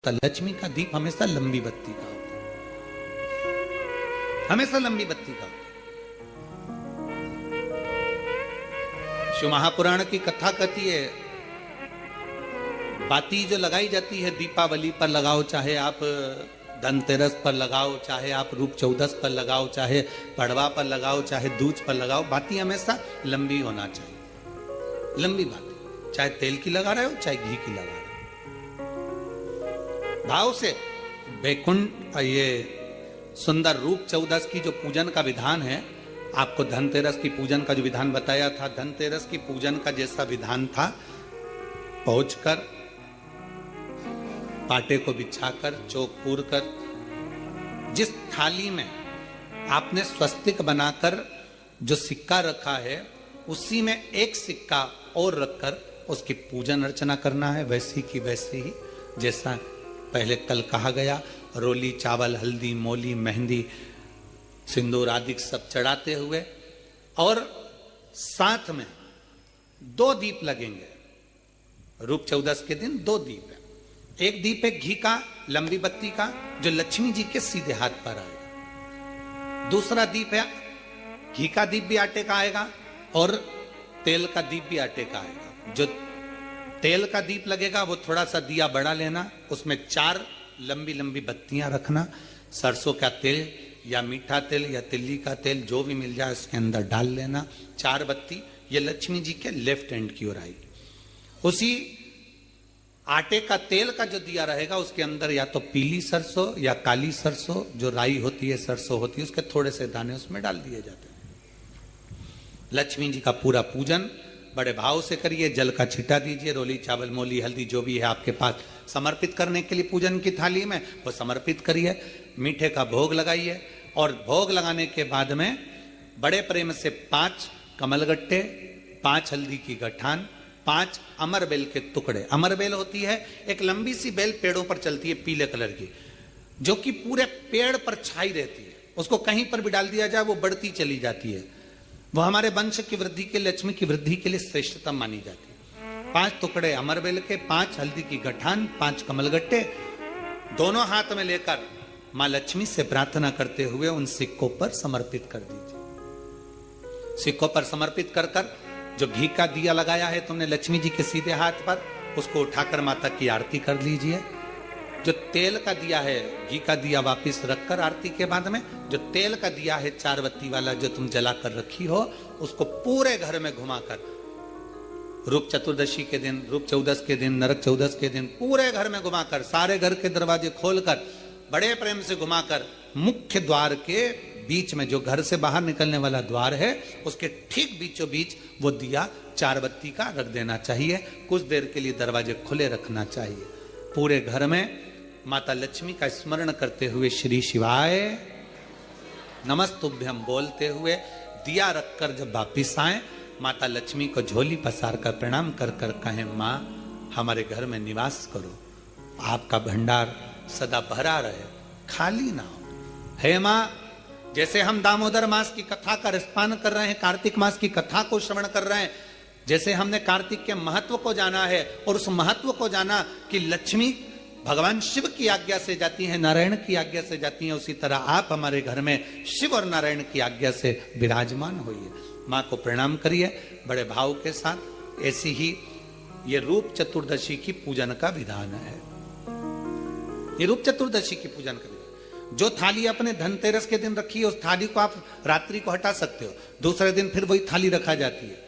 तो लक्ष्मी का दीप हमेशा लंबी बत्ती का होता है, हमेशा लंबी बत्ती का होता है। शिव महापुराण की कथा कहती है, बाती जो लगाई जाती है दीपावली पर लगाओ, चाहे आप धनतेरस पर लगाओ, चाहे आप रूप चौदस पर लगाओ, चाहे पड़वा पर लगाओ, चाहे दूज पर लगाओ, बाती हमेशा लंबी होना चाहिए, लंबी बाती। चाहे तेल की लगा रहे हो, चाहे घी की लगा रहे हो, भाव से। वैकुंठ ये सुंदर रूप चौदस की जो पूजन का विधान है, आपको धनतेरस की पूजन का जो विधान बताया था, धनतेरस की पूजन का जैसा विधान था, पहुंचकर पाटे को बिछाकर चौक पूर कर, जिस थाली में आपने स्वस्तिक बनाकर जो सिक्का रखा है, उसी में एक सिक्का और रखकर उसकी पूजन अर्चना करना है, वैसी की वैसे ही जैसा पहले कल कहा गया। रोली, चावल, हल्दी, मोली, मेहंदी, सिंदूर आदि सब चढ़ाते हुए, और साथ में 2 दीप लगेंगे। रूप चौदस के दिन 2 दीप है। एक दीप है घी का, लंबी बत्ती का, जो लक्ष्मी जी के सीधे हाथ पर आएगा। दूसरा दीप है घी का दीप भी आटे का आएगा, और तेल का दीप भी आटे का आएगा। जो तेल का दीप लगेगा वो थोड़ा सा दिया बड़ा लेना, उसमें 4 लंबी लंबी बत्तियां रखना, सरसों का तेल या मीठा तेल या तिल्ली का तेल जो भी मिल जाए उसके अंदर डाल लेना। 4 बत्ती ये लक्ष्मी जी के लेफ्ट हैंड की ओर आएगी। उसी आटे का तेल का जो दिया रहेगा, उसके अंदर या तो पीली सरसों या काली सरसों, जो राई होती है, सरसों होती है, उसके थोड़े से दाने उसमें डाल दिए जाते हैं। लक्ष्मी जी का पूरा पूजन बड़े भाव से करिए, जल का छिटा दीजिए, रोली, चावल, मोली, हल्दी जो भी है आपके पास समर्पित करने के लिए पूजन की थाली में, वो समर्पित करिए। मीठे का भोग लगाइए, और भोग लगाने के बाद में बड़े प्रेम से 5 कमलगट्टे, 5 हल्दी की गठान, 5 अमर बेल के टुकड़े। अमर बेल होती है एक लंबी सी बेल, पेड़ों पर चलती है, पीले कलर की, जो कि पूरे पेड़ पर छाई रहती है। उसको कहीं पर भी डाल दिया जाए वो बढ़ती चली जाती है। वो हमारे वंश की वृद्धि के, लक्ष्मी की वृद्धि के लिए श्रेष्ठतम मानी जाती है। 5 टुकड़े अमर बेल के, 5 हल्दी की गठान, 5 कमलगट्टे दोनों हाथ में लेकर मां लक्ष्मी से प्रार्थना करते हुए उन सिक्कों पर समर्पित कर दीजिए। सिक्कों पर समर्पित कर कर जो घी का दिया लगाया है तुमने लक्ष्मी जी के सीधे हाथ पर, उसको उठाकर माता की आरती कर लीजिए। जो तेल का दिया है, घी का दिया वापस रखकर आरती के बाद में जो तेल का दिया है 4 बत्ती वाला जो तुम जलाकर रखी हो, उसको पूरे घर में घुमाकर, रूप चतुर्दशी के दिन, रूप चौदस के दिन, नरक चौदस के दिन पूरे घर में घुमाकर, सारे घर के दरवाजे खोलकर बड़े प्रेम से घुमाकर, मुख्य द्वार के बीच में, जो घर से बाहर निकलने वाला द्वार है, उसके ठीक बीचों बीच वो दिया 4 बत्ती का रख देना चाहिए। कुछ देर के लिए दरवाजे खुले रखना चाहिए। पूरे घर में माता लक्ष्मी का स्मरण करते हुए श्री शिवाय नमस्तुभ्यम बोलते हुए दिया रखकर जब वापिस आए, माता लक्ष्मी को झोली पसार कर प्रणाम कर कर कहें, माँ हमारे घर में निवास करो, आपका भंडार सदा भरा रहे, खाली ना हो। हे माँ, जैसे हम दामोदर मास की कथा का रसपान कर रहे हैं, कार्तिक मास की कथा को श्रवण कर रहे हैं, जैसे हमने कार्तिक के महत्व को जाना है और उस महत्व को जाना कि लक्ष्मी भगवान शिव की आज्ञा से जाती है, नारायण की आज्ञा से जाती है, उसी तरह आप हमारे घर में शिव और नारायण की आज्ञा से विराजमान होइए। माँ को प्रणाम करिए बड़े भाव के साथ। ऐसी ही ये रूप चतुर्दशी की पूजन का विधान है। ये रूप चतुर्दशी की पूजन का विधान, जो थाली आपने धनतेरस के दिन रखी है, उस थाली को आप रात्रि को हटा सकते हो, दूसरे दिन फिर वही थाली रखा जाती है।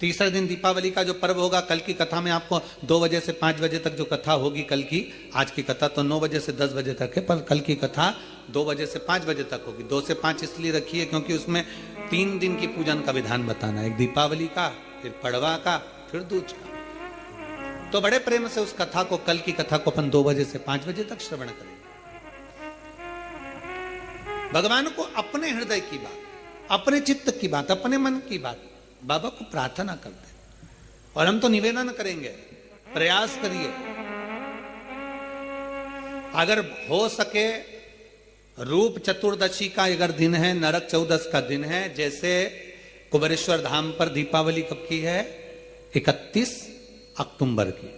तीसरे दिन दीपावली का जो पर्व होगा, कल की कथा में आपको 2 बजे से 5 बजे तक जो कथा होगी कल की, आज की कथा तो 9 बजे से 10 बजे तक है, पर कल की कथा 2 बजे से 5 बजे तक होगी। 2 से 5 इसलिए रखी है क्योंकि उसमें 3 दिन की पूजन का विधान बताना है, एक दीपावली का, फिर पड़वा का, फिर दूज का। तो बड़े प्रेम से उस कथा को, कल की कथा को अपन 2 बजे से 5 बजे तक श्रवण करेंगे। भगवान को अपने हृदय की बात, अपने चित्त की बात, अपने मन की बात बाबा को प्रार्थना करते हैं। और हम तो निवेदन करेंगे, प्रयास करिए, अगर हो सके रूप चतुर्दशी का अगर दिन है, नरक चौदस का दिन है, जैसे कुबेरेश्वर धाम पर दीपावली कब की है, 31 अक्टूबर की,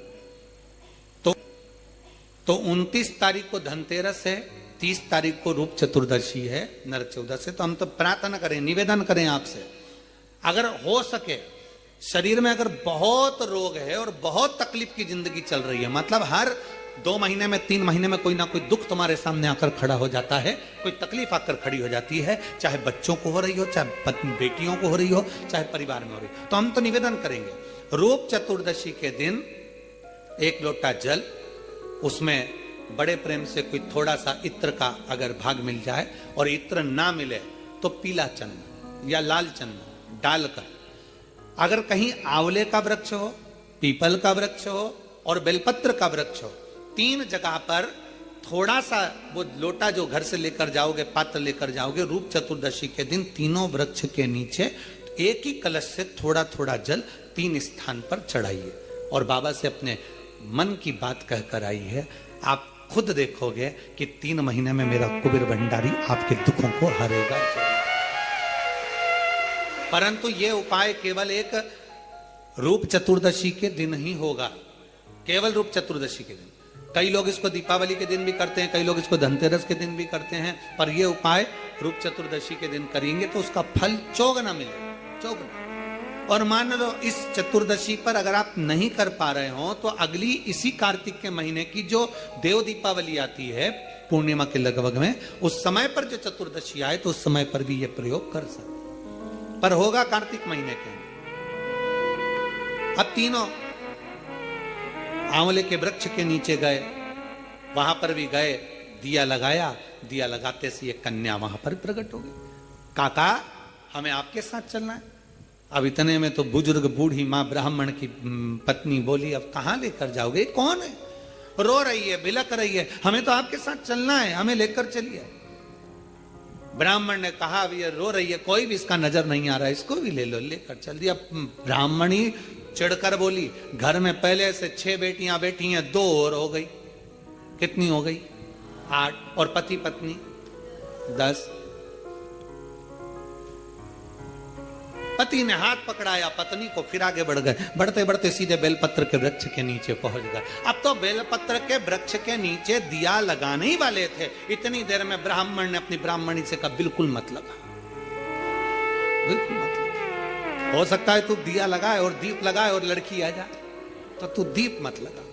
तो तो 29 तारीख को धनतेरस है, 30 तारीख को रूप चतुर्दशी है, नरक चतुर्दशी। तो हम तो प्रार्थना करें, निवेदन करें आपसे, अगर हो सके शरीर में अगर बहुत रोग है और बहुत तकलीफ की जिंदगी चल रही है, मतलब हर 2 महीने में 3 महीने में कोई ना कोई दुख तुम्हारे सामने आकर खड़ा हो जाता है, कोई तकलीफ आकर खड़ी हो जाती है, चाहे बच्चों को हो रही हो, चाहे बेटियों को हो रही हो, चाहे परिवार में हो रही हो, तो हम तो निवेदन करेंगे रूप चतुर्दशी के दिन 1 लोटा जल, उसमें बड़े प्रेम से कोई थोड़ा सा इत्र का अगर भाग मिल जाए, और इत्र ना मिले तो पीला चंदन या लाल चंदन डालकर, अगर कहीं आंवले का वृक्ष हो, पीपल का वृक्ष हो और बेलपत्र का वृक्ष हो, 3 जगह पर थोड़ा सा वो लोटा जो घर से लेकर जाओगे, पात्र लेकर जाओगे, रूप चतुर्दशी के दिन तीनों वृक्ष के नीचे एक ही कलश से थोड़ा थोड़ा जल 3 स्थान पर चढ़ाइए और बाबा से अपने मन की बात कहकर आई है। आप खुद देखोगे कि 3 महीने में मेरा कुबेर भंडारी आपके दुखों को हरेगा। परंतु ये उपाय केवल एक रूप चतुर्दशी के दिन ही होगा, केवल रूप चतुर्दशी के दिन। कई लोग इसको दीपावली के दिन भी करते हैं, कई लोग इसको धनतेरस के दिन भी करते हैं, पर यह उपाय रूप चतुर्दशी के दिन करेंगे तो उसका फल चौगुना मिलेगा, चौगुना। और मान लो इस चतुर्दशी पर अगर आप नहीं कर पा रहे हो तो अगली इसी कार्तिक के महीने की जो देव दीपावली आती है पूर्णिमा के लगभग में, उस समय पर जो चतुर्दशी आए तो उस समय पर भी यह प्रयोग कर सकते, पर होगा कार्तिक महीने के अंदर। अब तीनों आंवले के वृक्ष के नीचे गए, वहां पर भी गए, दिया लगाया, दिया लगाते से एक कन्या वहां पर प्रकट हो गई। काका हमें आपके साथ चलना है। अब इतने में तो बुजुर्ग बूढ़ी माँ ब्राह्मण की पत्नी बोली, अब कहां लेकर जाओगे, कौन है, रो रही है, बिलक रही है, हमें तो आपके साथ चलना है, हमें लेकर चलिए। ब्राह्मण ने कहा अब ये रो रही है, कोई भी इसका नजर नहीं आ रहा है, इसको भी ले लो, लेकर चल दिया। ब्राह्मणी चिढ़कर बोली, घर में पहले से 6 बेटियां बैठी हैं, 2 और हो गई, कितनी हो गई, 8, और पति पत्नी 10। पति ने हाथ पकड़ाया पत्नी को, फिर आगे बढ़ गए, बढ़ते बढ़ते सीधे बेलपत्र के वृक्ष के नीचे पहुंच गए। अब तो बेलपत्र के वृक्ष के नीचे दिया लगाने ही वाले थे, इतनी देर में ब्राह्मण ने अपनी ब्राह्मणी से कहा, बिल्कुल मत लगा, बिल्कुल मत लगा, हो सकता है तू दिया लगाए और दीप लगाए और लड़की आ जाए, तो तू दीप मत लगा,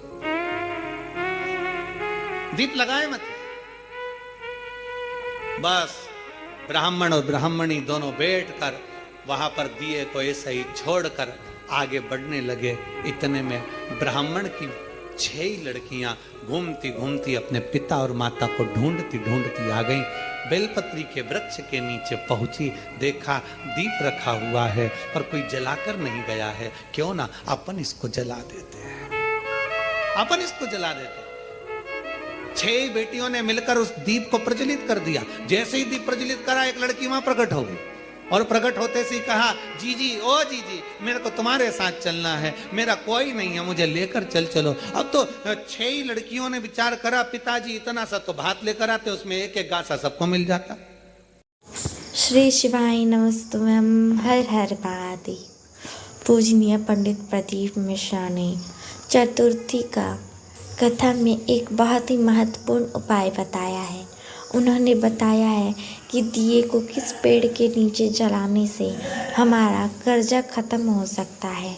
दीप लगाए मत। बस ब्राह्मण और ब्राह्मणी दोनों बैठकर वहां पर दिए को ऐसे ही छोड़कर आगे बढ़ने लगे। इतने में ब्राह्मण की 6 लड़कियां घूमती घूमती अपने पिता और माता को ढूंढती ढूंढती आ गईं। बेलपत्री के वृक्ष के नीचे पहुंची, देखा दीप रखा हुआ है पर कोई जलाकर नहीं गया है, क्यों ना अपन इसको जला देते हैं, अपन इसको जला देते हैं। 6 बेटियों ने मिलकर उस दीप को प्रज्वलित कर दिया। जैसे ही दीप प्रज्वलित करा, एक लड़की वहां प्रकट हो गई और प्रकट होते से कहा, जीजी ओ जीजी, मेरे को तुम्हारे साथ चलना है, मेरा कोई नहीं है, मुझे लेकर चलो। अब तो 6 लड़कियों ने विचार करा, पिताजी इतना सा तो भात लेकर आते, उसमें एक एक गासा सबको मिल जाता। श्री शिवाय नमस्तुभ्यं, हर हर महादेव। पूजनीय पंडित प्रदीप मिश्रा ने चतुर्थी का कथा में एक बहुत ही महत्वपूर्ण उपाय बताया है। उन्होंने बताया है कि दिए को किस पेड़ के नीचे जलाने से हमारा कर्जा ख़त्म हो सकता है।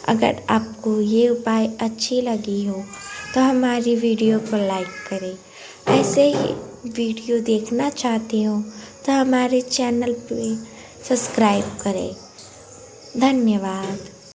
अगर आपको ये उपाय अच्छी लगी हो तो हमारी वीडियो को लाइक करें। ऐसे ही वीडियो देखना चाहते हो तो हमारे चैनल पे सब्सक्राइब करें। धन्यवाद।